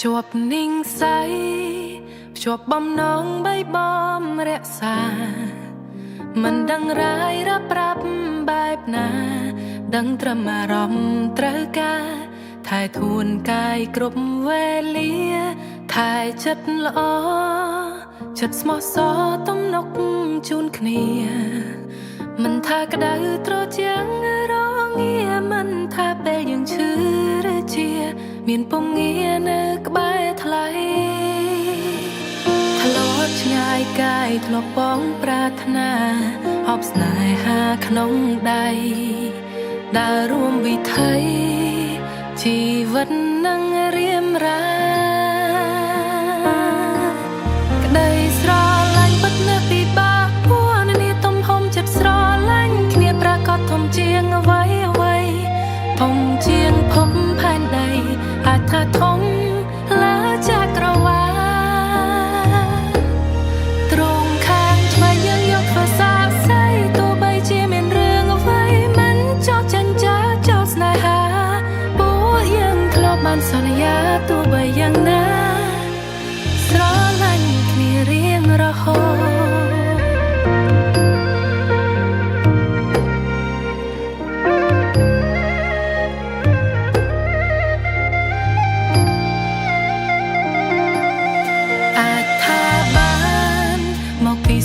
ជាប់นิ่งใสជាប់បំណងបីបំរក្សាមិនដឹងរាយរ៉ាប់ប្រាប់បែបណាដឹងត្រឹមអារម្មណ៍ត្រូវការថែធួនកាយគ្រប់វេលាថែចិត្តល្អចិត្តស្មោះសរទំនុកជូនគ្នាមិនថាក្តៅត្រជាងរងាមិនថាពេលយើងឈឺឬជាមានពងងារនៅក្បែរថ្លៃធ្លាប់ឆ្ងាយកាយធ្លាប់បងប្រាថ្នាអបស្នេហាក្នុងដៃដើររួមវិថីជីវិតនឹងរៀមរាក្តីស្រឡាញ់ពិតនៅពិបាកពួរនេះទំហំចិត្តស្រឡាញ់គ្នាប្រកាសធំជាងអ្វីអ្វីធំជាងភពផែនដីអាចថាធំលើចក្រវាឡត្រង់ខាងឆ្វេងយើងយកធ្វើសាស្អីទោះបីជាមានរឿងអ្វីមិនចោទចិញ្ចាចោទស្នេហាពួកយើងធ្លាប់បានសន្យាទោះបីយ៉ាងណាស្រឡាញ់គ្នារៀងរហូត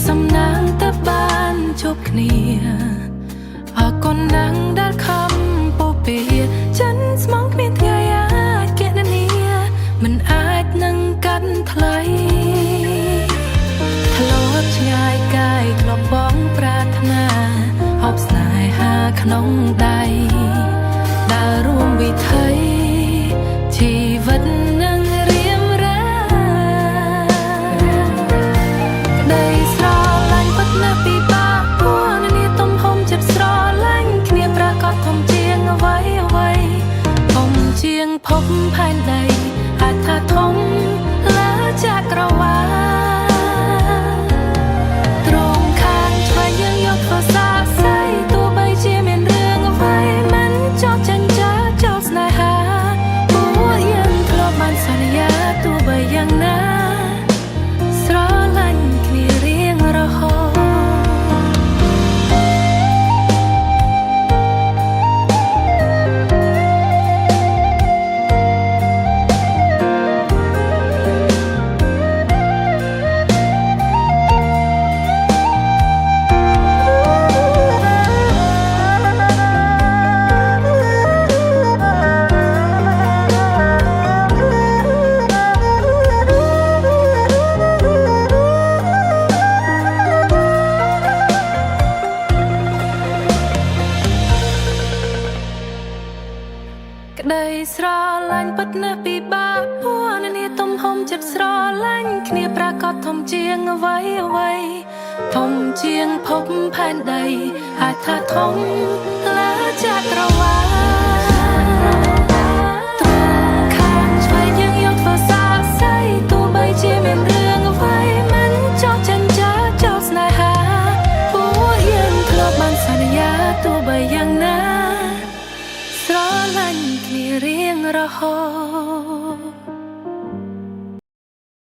សំណាងតែបានជួបគ្នាអរគុណណាស់ដែលខំពុះពីចិនស្មងគ្មានថ្ងៃអាចគណនាមិនអាចនឹងកាត់ថ្លៃធ្លាប់ឆ្ងាយកាយធ្លាប់បងប្រាថ្នាអបស្នេហាក្នុងដៃដើររួមវិថីជីវិតនឹងរៀមរាក្តីនៅពីបាក់ពួរនេះទំហំចិត្តស្រឡាញ់គ្នាប្រកាសធំជាងអ្វីអ្វីធំជាងភពផែនដីអាចថាធំលើចក្រវាឡត្រង់ខាងឆ្វេងយើងយកធ្វើសាស្អីទោះបីជាមានរឿងអ្វីមិនចោទចិញ្ចាចោទស្នេហាពួកយើងធ្លាប់បានសន្យាទោះបីយ៉ាងណាស្រឡាញ់គ្នារៀងរហូតក្តីស្រឡាញ់ពិតណាស់ពិបាកពួរនេះទំហំចិត្តស្រឡាញ់គ្នាប្រកាសធំជាងអ្វីអ្វីធំជាងភពផែនដីអាចថាធំលើចក្រវាឡត្រង់ខាងឆ្វេងយើងយកធ្វើសាស្អីទោះបីជាមានរឿងអ្វីមិនចោទចិញ្ចាចោទស្នេហាពួកយើងធ្លាប់បានសន្យាទោះបីយ៉ាងណាស្រឡាញ់គ្នារៀងរហូត